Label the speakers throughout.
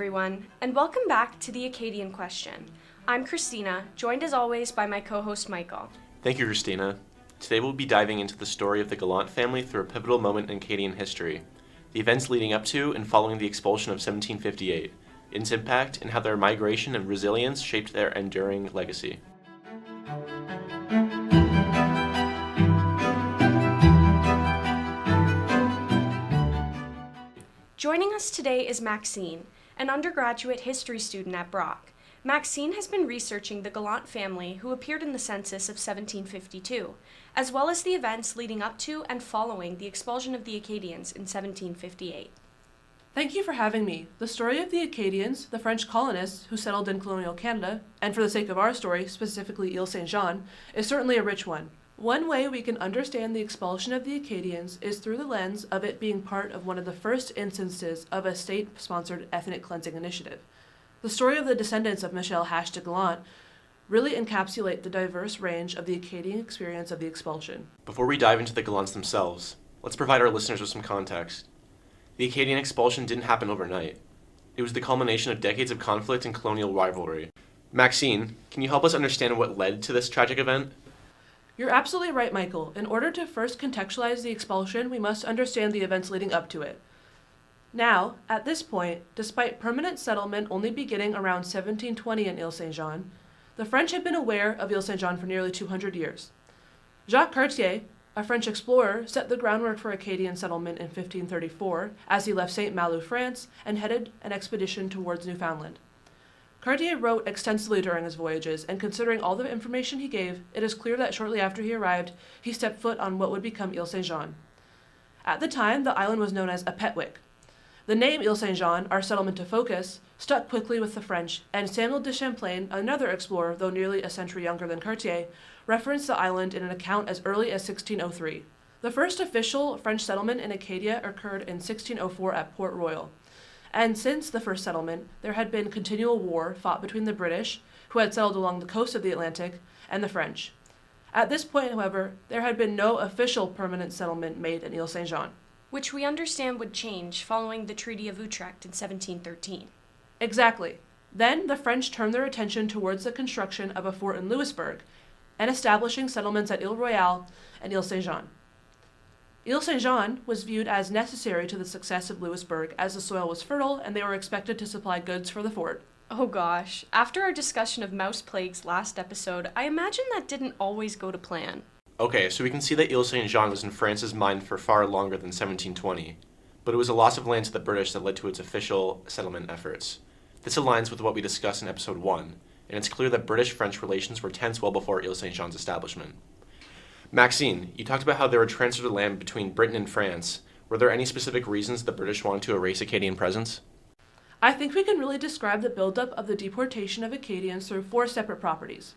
Speaker 1: everyone, and welcome back to the Acadian Question. I'm Kristina, joined as always by my co-host Michael.
Speaker 2: Thank you, Kristina. Today we'll be diving into the story of the Gallant family through a pivotal moment in Acadian history, the events leading up to and following the expulsion of 1758, its impact, and how their migration and resilience shaped their enduring legacy.
Speaker 1: Joining us today is Maxine, an undergraduate history student at Brock. Maxine has been researching the Gallant family who appeared in the census of 1752, as well as the events leading up to and following the expulsion of the Acadians in 1758.
Speaker 3: Thank you for having me. The story of the Acadians, the French colonists who settled in colonial Canada, and for the sake of our story, specifically Ile St. is certainly a rich one. One way we can understand the expulsion of the Acadians is through the lens of it being part of one of the first instances of a state-sponsored ethnic cleansing initiative. The story of the descendants of Michel Hache de Gallant really encapsulate the diverse range of the Acadian experience of the expulsion.
Speaker 2: Before we dive into the Gallants themselves, let's provide our listeners with some context. The Acadian expulsion didn't happen overnight. It was the culmination of decades of conflict and colonial rivalry. Maxine, can you help us understand what led to this tragic event?
Speaker 3: You're absolutely right, Michael. In order to first contextualize the expulsion, we must understand the events leading up to it. Now, at this point, despite permanent settlement only beginning around 1720 in Ile St. The French had been aware of Ile St. for nearly 200 years. Jacques Cartier, a French explorer, set the groundwork for Acadian settlement in 1534 as he left St. Malo, France, and headed an expedition towards Newfoundland. Cartier wrote extensively during his voyages, and considering all the information he gave, it is clear that shortly after he arrived, he stepped foot on what would become Ile St. At the time, the island was known as Apetwick. The name Ile St. our settlement to focus, stuck quickly with the French, and Samuel de Champlain, another explorer, though nearly a century younger than Cartier, referenced the island in an account as early as 1603. The first official French settlement in Acadia occurred in 1604 at Port Royal. And since the first settlement, there had been continual war fought between the British, who had settled along the coast of the Atlantic, and the French. At this point, however, there had been no official permanent settlement made in Ile St.
Speaker 1: Which we understand would change following the Treaty of Utrecht in 1713.
Speaker 3: Exactly. Then the French turned their attention towards the construction of a fort in Louisbourg and establishing settlements at Ile Royale and Ile St. Ile St. was viewed as necessary to the success of Louisbourg as the soil was fertile and they were expected to supply goods for the fort.
Speaker 1: Oh gosh, after our discussion of mouse plagues last episode, I imagine that didn't always go to plan.
Speaker 2: Okay, so we can see that Ile St. was in France's mind for far longer than 1720, but it was a loss of land to the British that led to its official settlement efforts. This aligns with what we discussed in episode 1, and it's clear that British-French relations were tense well before Ile St. establishment. Maxine, you talked about how there were transfers of land between Britain and France. Were there any specific reasons the British wanted to erase Acadian presence?
Speaker 3: I think we can really describe the buildup of the deportation of Acadians through 4 separate properties.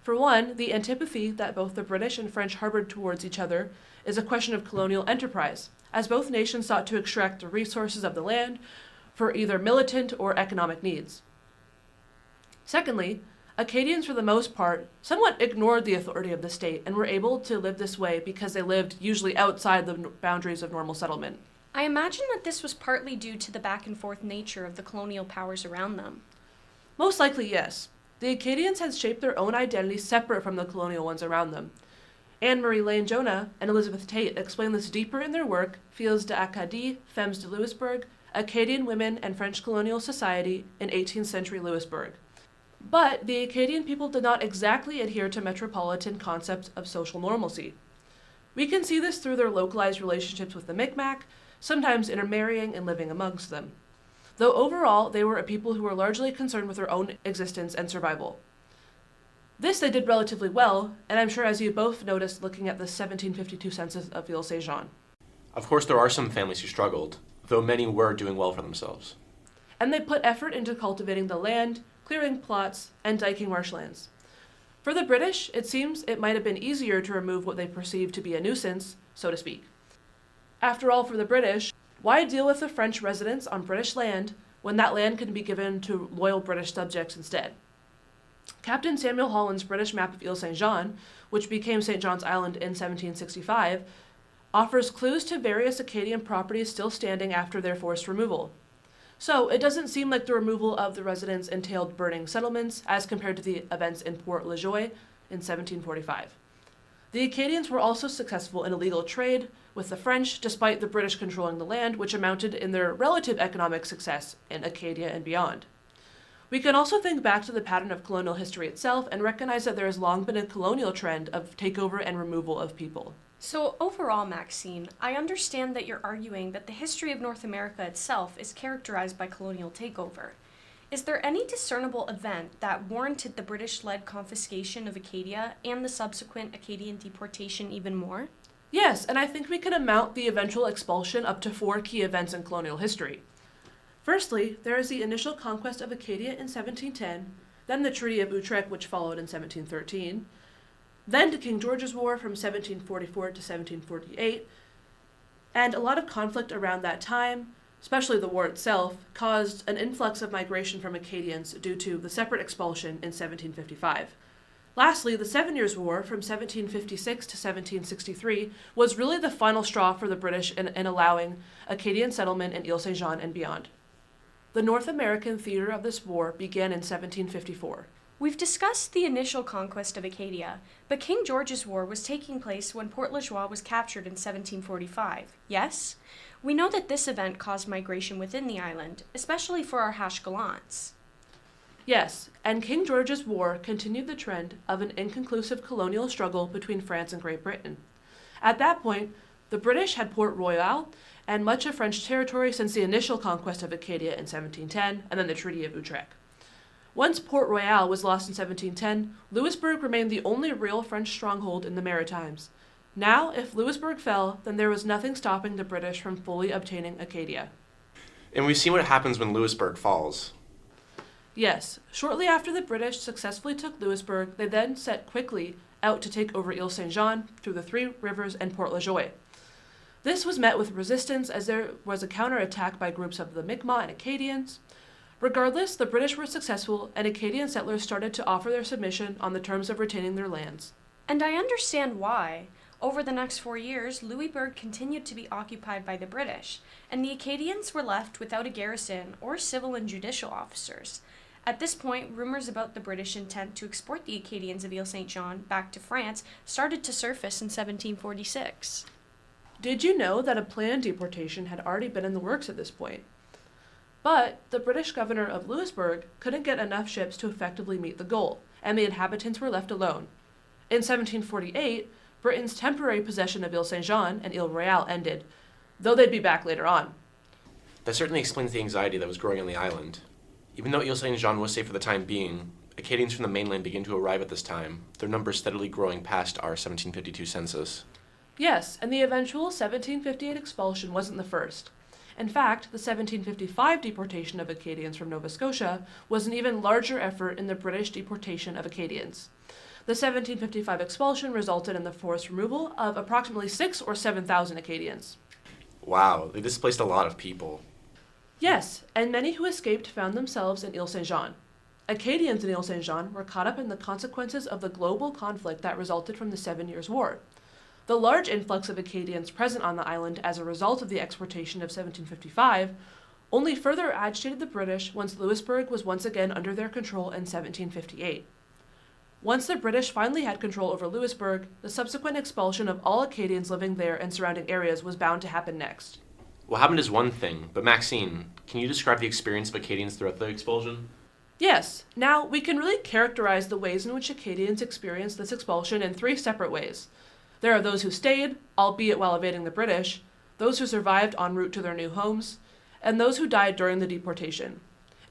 Speaker 3: For one, the antipathy that both the British and French harbored towards each other is a question of colonial enterprise, as both nations sought to extract the resources of the land for either militant or economic needs. Secondly, Acadians, for the most part, somewhat ignored the authority of the state and were able to live this way because they lived usually outside the boundaries of normal settlement.
Speaker 1: I imagine that this was partly due to the back-and-forth nature of the colonial powers around them.
Speaker 3: Most likely, yes. The Acadians had shaped their own identity separate from the colonial ones around them. Anne-Marie Lane Jonah and Elizabeth Tate explain this deeper in their work, Filles d'Acadie, Femmes de Louisbourg, Acadian Women and French Colonial Society in 18th Century Louisbourg. But the Acadian people did not exactly adhere to metropolitan concepts of social normalcy. We can see this through their localized relationships with the Micmac, sometimes intermarrying and living amongst them. Though overall, they were a people who were largely concerned with their own existence and survival. This they did relatively well, and I'm sure as you both noticed looking at the 1752 census of Ile St.
Speaker 2: Of course, there are some families who struggled, though many were doing well for themselves.
Speaker 3: And they put effort into cultivating the land, clearing plots, and diking marshlands. For the British, it seems it might have been easier to remove what they perceived to be a nuisance, so to speak. After all, for the British, why deal with the French residents on British land when that land can be given to loyal British subjects instead? Captain Samuel Holland's British map of Ile St. which became St. John's Island in 1765, offers clues to various Acadian properties still standing after their forced removal. So it doesn't seem like the removal of the residents entailed burning settlements as compared to the events in Port La Joie in 1745. The Acadians were also successful in illegal trade with the French, despite the British controlling the land, which amounted in their relative economic success in Acadia and beyond. We can also think back to the pattern of colonial history itself and recognize that there has long been a colonial trend of takeover and removal of people.
Speaker 1: So overall, Maxine, I understand that you're arguing that the history of North America itself is characterized by colonial takeover. Is there any discernible event that warranted the British-led confiscation of Acadia and the subsequent Acadian deportation even more?
Speaker 3: Yes, and I think we can amount the eventual expulsion up to 4 key events in colonial history. Firstly, there is the initial conquest of Acadia in 1710, then the Treaty of Utrecht, which followed in 1713, then to King George's War from 1744 to 1748, and a lot of conflict around that time, especially the war itself, caused an influx of migration from Acadians due to the separate expulsion in 1755. Lastly, the 7 Years' War from 1756 to 1763 was really the final straw for the British in allowing Acadian settlement in Ile St. and beyond. The North American theater of this war began in 1754.
Speaker 1: We've discussed the initial conquest of Acadia, but King George's War was taking place when Port La Joie was captured in 1745, yes? We know that this event caused migration within the island, especially for our Hache Gallants.
Speaker 3: Yes, and King George's War continued the trend of an inconclusive colonial struggle between France and Great Britain. At that point, the British had Port Royal and much of French territory since the initial conquest of Acadia in 1710 and then the Treaty of Utrecht. Once Port Royal was lost in 1710, Louisbourg remained the only real French stronghold in the Maritimes. Now, if Louisbourg fell, then there was nothing stopping the British from fully obtaining Acadia.
Speaker 2: And we've seen what happens when Louisbourg falls.
Speaker 3: Yes, shortly after the British successfully took Louisbourg, they then set quickly out to take over Ile St. through the Three Rivers and Port La Joie. This was met with resistance as there was a counterattack by groups of the Mi'kmaq and Acadians. Regardless, the British were successful, and Acadian settlers started to offer their submission on the terms of retaining their lands.
Speaker 1: And I understand why. Over the next 4 years, Louisbourg continued to be occupied by the British, and the Acadians were left without a garrison or civil and judicial officers. At this point, rumors about the British intent to export the Acadians of Ile St. John back to France started to surface in 1746.
Speaker 3: Did you know that a planned deportation had already been in the works at this point? But the British governor of Louisbourg couldn't get enough ships to effectively meet the goal, and the inhabitants were left alone. In 1748, Britain's temporary possession of Ile St. and Ile Royale ended, though they'd be back later on.
Speaker 2: That certainly explains the anxiety that was growing on the island. Even though Ile St. Jean was safe for the time being, Acadians from the mainland began to arrive at this time, their numbers steadily growing past our 1752 census.
Speaker 3: Yes, and the eventual 1758 expulsion wasn't the first. In fact, the 1755 deportation of Acadians from Nova Scotia was an even larger effort in the British deportation of Acadians. The 1755 expulsion resulted in the forced removal of approximately 6,000 or 7,000 Acadians.
Speaker 2: Wow, they displaced a lot of people.
Speaker 3: Yes, and many who escaped found themselves in Ile St. Acadians in Ile St. were caught up in the consequences of the global conflict that resulted from the 7 Years' War. The large influx of Acadians present on the island as a result of the exportation of 1755 only further agitated the British once Louisbourg was once again under their control in 1758. Once the British finally had control over Louisbourg, the subsequent expulsion of all Acadians living there and surrounding areas was bound to happen next.
Speaker 2: What happened is one thing, but Maxine, can you describe the experience of Acadians throughout the expulsion?
Speaker 3: Yes, now we can really characterize the ways in which Acadians experienced this expulsion in 3 separate ways. There are those who stayed, albeit while evading the British, those who survived en route to their new homes, and those who died during the deportation.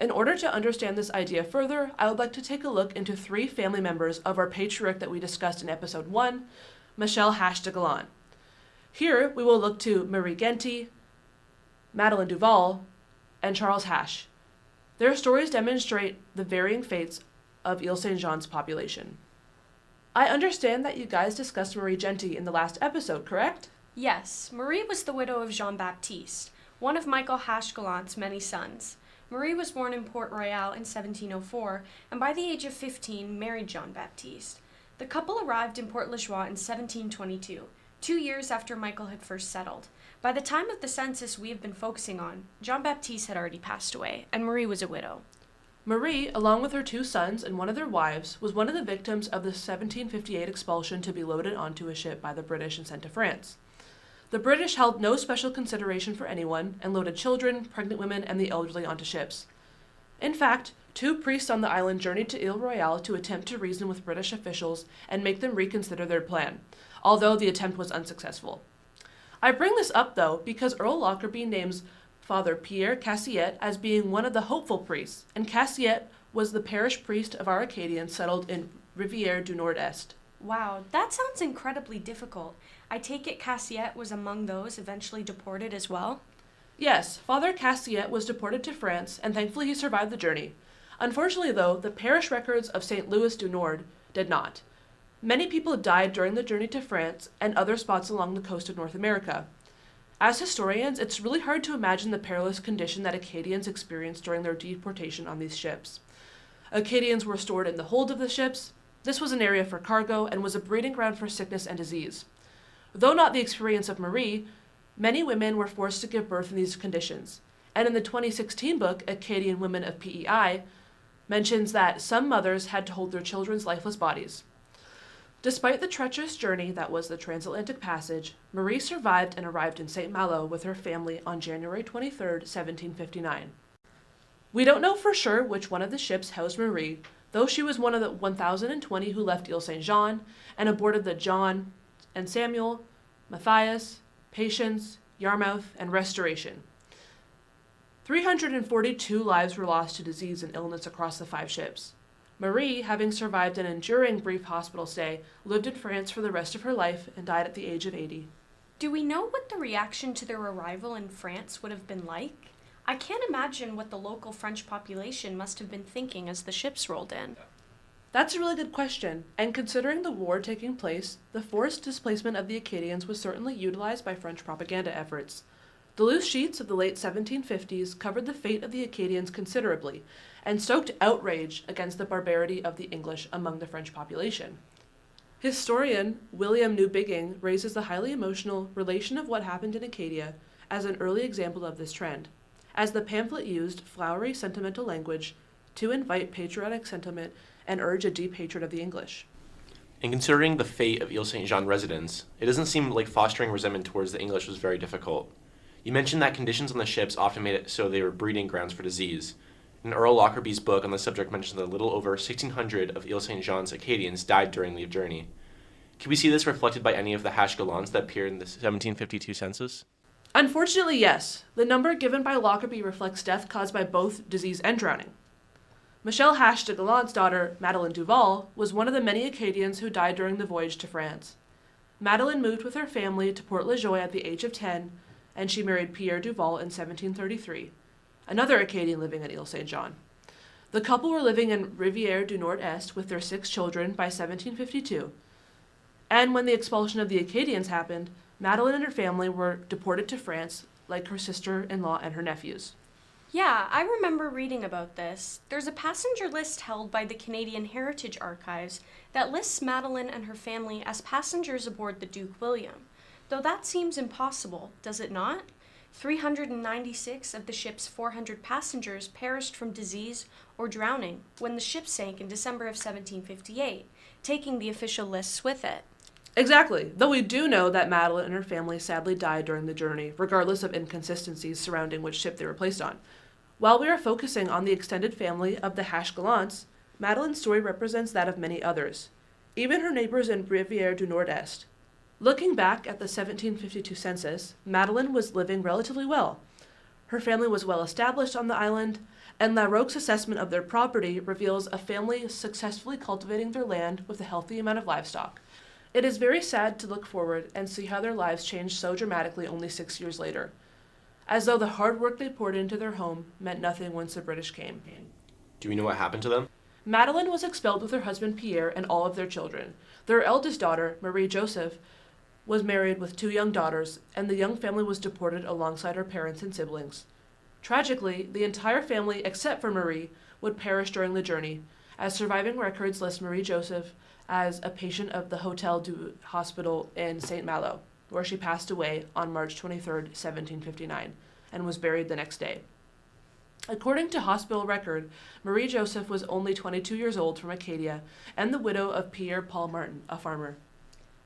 Speaker 3: In order to understand this idea further, I would like to take a look into 3 family members of our patriarch that we discussed in episode 1, Michel Hache de Gallant. Here, we will look to Marie Genty, Madeleine Duval, and Charles Hache. Their stories demonstrate the varying fates of Ile St. Jean's population. I understand that you guys discussed Marie Genty in the last episode, correct?
Speaker 1: Yes, Marie was the widow of Jean-Baptiste, one of Michel Hache Gallant's many sons. Marie was born in Port Royal in 1704, and by the age of 15 married Jean-Baptiste. The couple arrived in Port La Joie in 1722. 2 years after Michael had first settled. By the time of the census we have been focusing on, Jean-Baptiste had already passed away, and Marie was a widow.
Speaker 3: Marie, along with her 2 sons and one of their wives, was one of the victims of the 1758 expulsion to be loaded onto a ship by the British and sent to France. The British held no special consideration for anyone and loaded children, pregnant women, and the elderly onto ships. In fact, 2 priests on the island journeyed to Ile Royale to attempt to reason with British officials and make them reconsider their plan, although the attempt was unsuccessful. I bring this up, though, because Earl Lockerbie names Father Pierre Cassiette as being one of the hopeful priests, and Cassiette was the parish priest of our Acadians settled in Rivière du Nord-Est.
Speaker 1: Wow, that sounds incredibly difficult. I take it Cassiette was among those eventually deported as well?
Speaker 3: Yes, Father Cassiette was deported to France, and thankfully he survived the journey. Unfortunately, though, the parish records of St. Louis du Nord did not. Many people died during the journey to France and other spots along the coast of North America. As historians, it's really hard to imagine the perilous condition that Acadians experienced during their deportation on these ships. Acadians were stored in the hold of the ships. This was an area for cargo and was a breeding ground for sickness and disease. Though not the experience of Marie, many women were forced to give birth in these conditions. And in the 2016 book, Acadian Women of PEI, mentions that some mothers had to hold their children's lifeless bodies. Despite the treacherous journey that was the transatlantic passage, Marie survived and arrived in St. Malo with her family on January 23, 1759. We don't know for sure which one of the ships housed Marie, though she was one of the 1,020 who left Ile St. Jean and aborted the John and Samuel, Matthias, Patience, Yarmouth, and Restoration. 342 lives were lost to disease and illness across the 5 ships. Marie, having survived an enduring brief hospital stay, lived in France for the rest of her life and died at the age of 80.
Speaker 1: Do we know what the reaction to their arrival in France would have been like? I can't imagine what the local French population must have been thinking as the ships rolled in.
Speaker 3: That's a really good question, and considering the war taking place, the forced displacement of the Acadians was certainly utilized by French propaganda efforts. The loose sheets of the late 1750s covered the fate of the Acadians considerably, and stoked outrage against the barbarity of the English among the French population. Historian William Newbigging raises the highly emotional relation of what happened in Acadia as an early example of this trend, as the pamphlet used flowery sentimental language to invite patriotic sentiment and urge a deep hatred of the English.
Speaker 2: In considering the fate of Ile St. Jean residents, it doesn't seem like fostering resentment towards the English was very difficult. You mentioned that conditions on the ships often made it so they were breeding grounds for disease. And Earl Lockerbie's book on the subject mentions that a little over 1,600 of Ile St. Jean's Acadians died during the journey. Can we see this reflected by any of the Hache Gallants that appeared in the 1752 census?
Speaker 3: Unfortunately, yes. The number given by Lockerbie reflects death caused by both disease and drowning. Michel Hache de Gallant's daughter, Madeleine Duval, was one of the many Acadians who died during the voyage to France. Madeleine moved with her family to Port La Joie at the age of 10, and she married Pierre Duval in 1733, another Acadian living at Ile St. Jean. The couple were living in Rivière du Nord-Est with their 6 children by 1752, and when the expulsion of the Acadians happened, Madeleine and her family were deported to France, like her sister-in-law and her nephews.
Speaker 1: Yeah, I remember reading about this. There's a passenger list held by the Canadian Heritage Archives that lists Madeleine and her family as passengers aboard the Duke William. Though that seems impossible, does it not? 396 of the ship's 400 passengers perished from disease or drowning when the ship sank in December of 1758, taking the official lists with it.
Speaker 3: Exactly, though we do know that Madeleine and her family sadly died during the journey, regardless of inconsistencies surrounding which ship they were placed on. While we are focusing on the extended family of the Hache Gallants, Madeleine's story represents that of many others, even her neighbors in Rivière du Nord-Est. Looking back at the 1752 census, Madeleine was living relatively well. Her family was well established on the island, and La Roque's assessment of their property reveals a family successfully cultivating their land with a healthy amount of livestock. It is very sad to look forward and see how their lives changed so dramatically only 6 years later, as though the hard work they poured into their home meant nothing once the British came.
Speaker 2: Do we know what happened to them?
Speaker 3: Madeleine was expelled with her husband Pierre and all of their children. Their eldest daughter, Marie Joseph, was married with 2 young daughters, and the young family was deported alongside her parents and siblings. Tragically, the entire family, except for Marie, would perish during the journey, as surviving records list Marie Joseph as a patient of the Hotel du Hospital in St. Malo. where she passed away on March 23, 1759, and was buried the next day. According to hospital record, Marie Joseph was only 22 years old from Acadia and the widow of Pierre Paul Martin, a farmer.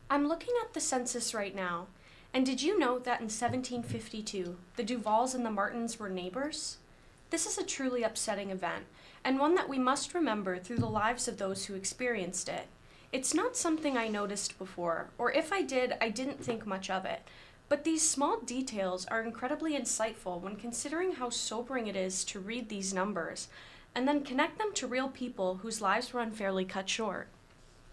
Speaker 1: I'm looking at the census right now, and did you know that in 1752, the Duvals and the Martins were neighbors? This is a truly upsetting event, and one that we must remember through the lives of those who experienced it. It's not something I noticed before, or if I did, I didn't think much of it. But these small details are incredibly insightful when considering how sobering it is to read these numbers, and then connect them to real people whose lives were unfairly cut short.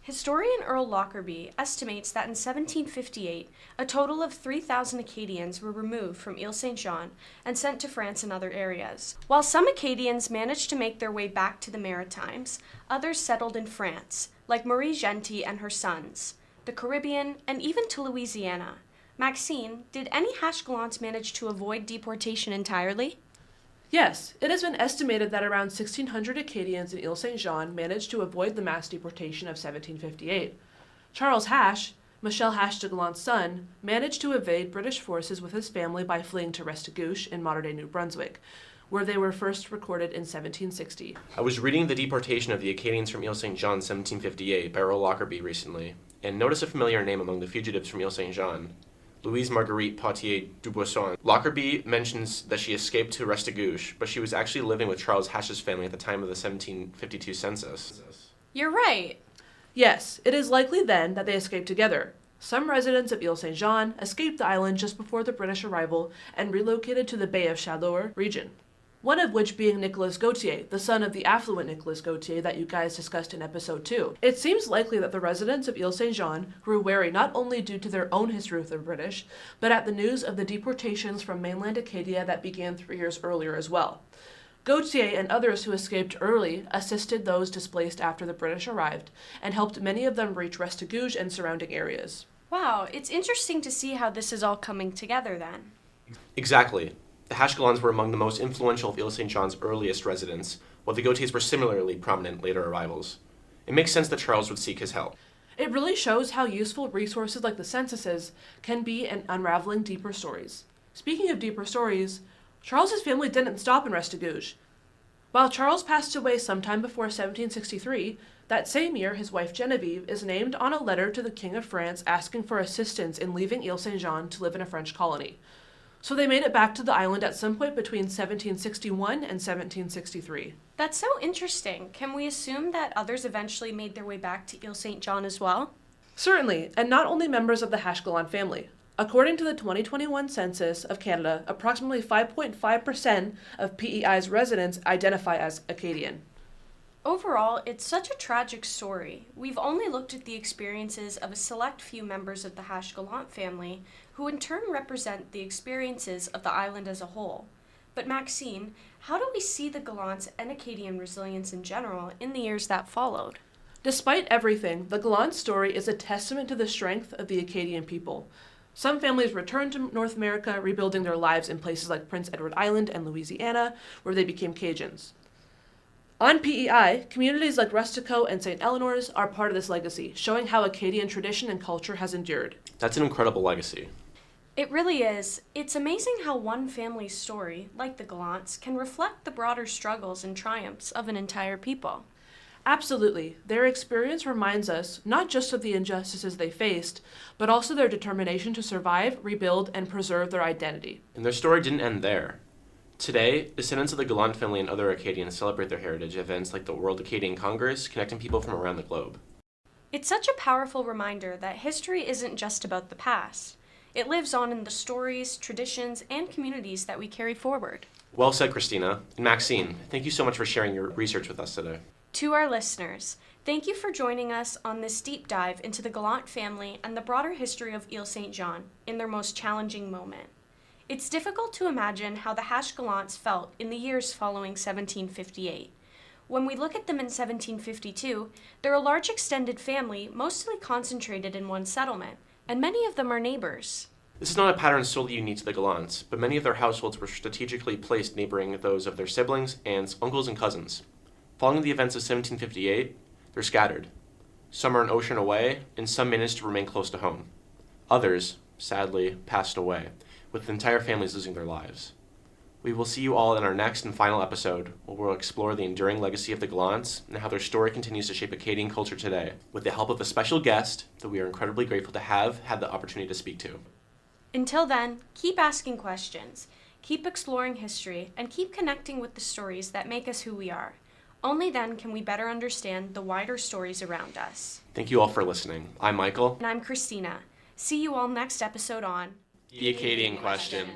Speaker 1: Historian Earl Lockerbie estimates that in 1758, a total of 3,000 Acadians were removed from Ile St. Jean and sent to France and other areas. While some Acadians managed to make their way back to the Maritimes, others settled in France, like Marie Genty and her sons, the Caribbean, and even to Louisiana. Maxine, did any Hache Gallants manage to avoid deportation entirely?
Speaker 3: Yes, it has been estimated that around 1,600 Acadians in Ile St. Jean managed to avoid the mass deportation of 1758. Charles Hache, Michel Hache de Gallant's son, managed to evade British forces with his family by fleeing to Restigouche in modern-day New Brunswick, where they were first recorded in 1760.
Speaker 2: I was reading The Deportation of the Acadians from Ile St. Jean 1758 by Earl Lockerbie recently, and noticed a familiar name among the fugitives from Ile St. Jean. Louise Marguerite Potier Dubuisson. Lockerbie mentions that she escaped to Restigouche, but she was actually living with Charles Hache's family at the time of the 1752 census.
Speaker 1: You're right.
Speaker 3: Yes, it is likely then that they escaped together. Some residents of Ile St. Jean escaped the island just before the British arrival and relocated to the Bay of Chaleur region, one of which being Nicolas Gautier, the son of the affluent Nicolas Gautier that you guys discussed in episode 2. It seems likely that the residents of Ile St. Jean grew wary not only due to their own history with the British, but at the news of the deportations from mainland Acadia that began 3 years earlier as well. Gautier and others who escaped early assisted those displaced after the British arrived, and helped many of them reach Restigouche and surrounding areas.
Speaker 1: Wow, it's interesting to see how this is all coming together then.
Speaker 2: Exactly. The Hache Gallants were among the most influential of Ile St. Jean's earliest residents, while the Gautiers were similarly prominent later arrivals. It makes sense that Charles would seek his help.
Speaker 3: It really shows how useful resources like the censuses can be in unraveling deeper stories. Speaking of deeper stories, Charles's family didn't stop in Restigouche. While Charles passed away sometime before 1763, that same year his wife Genevieve is named on a letter to the King of France asking for assistance in leaving Ile St. Jean to live in a French colony. So they made it back to the island at some point between 1761 and 1763.
Speaker 1: That's so interesting. Can we assume that others eventually made their way back to Ile St. John as well?
Speaker 3: Certainly, and not only members of the Hache Gallant family. According to the 2021 census of Canada, approximately 5.5% of PEI's residents identify as Acadian.
Speaker 1: Overall, it's such a tragic story. We've only looked at the experiences of a select few members of the Hache Gallant family, who in turn represent the experiences of the island as a whole. But Maxine, how do we see the Gallants and Acadian resilience in general in the years that followed?
Speaker 3: Despite everything, the Gallant story is a testament to the strength of the Acadian people. Some families returned to North America, rebuilding their lives in places like Prince Edward Island and Louisiana, where they became Cajuns. On PEI, communities like Rustico and St. Eleanor's are part of this legacy, showing how Acadian tradition and culture has endured.
Speaker 2: That's an incredible legacy.
Speaker 1: It really is. It's amazing how one family's story, like the Gallants, can reflect the broader struggles and triumphs of an entire people.
Speaker 3: Absolutely. Their experience reminds us not just of the injustices they faced, but also their determination to survive, rebuild, and preserve their identity.
Speaker 2: And their story didn't end there. Today, descendants of the Gallant family and other Acadians celebrate their heritage at events like the World Acadian Congress, connecting people from around the globe.
Speaker 1: It's such a powerful reminder that history isn't just about the past. It lives on in the stories, traditions, and communities that we carry forward.
Speaker 2: Well said, Kristina. And Maxine, thank you so much for sharing your research with us today.
Speaker 1: To our listeners, thank you for joining us on this deep dive into the Gallant family and the broader history of Ile St. Jean in their most challenging moment. It's difficult to imagine how the Hache Gallants felt in the years following 1758. When we look at them in 1752, they're a large extended family mostly concentrated in one settlement, and many of them are neighbors.
Speaker 2: This is not a pattern solely unique to the Gallants, but many of their households were strategically placed neighboring those of their siblings, aunts, uncles, and cousins. Following the events of 1758, they're scattered. Some are an ocean away, and some managed to remain close to home. Others, sadly, passed away, with entire families losing their lives. We will see you all in our next and final episode, where we'll explore the enduring legacy of the Gallants and how their story continues to shape Acadian culture today, with the help of a special guest that we are incredibly grateful to have had the opportunity to speak to.
Speaker 1: Until then, keep asking questions, keep exploring history, and keep connecting with the stories that make us who we are. Only then can we better understand the wider stories around us.
Speaker 2: Thank you all for listening. I'm Michael.
Speaker 1: And I'm Kristina. See you all next episode on
Speaker 2: The Acadian Question.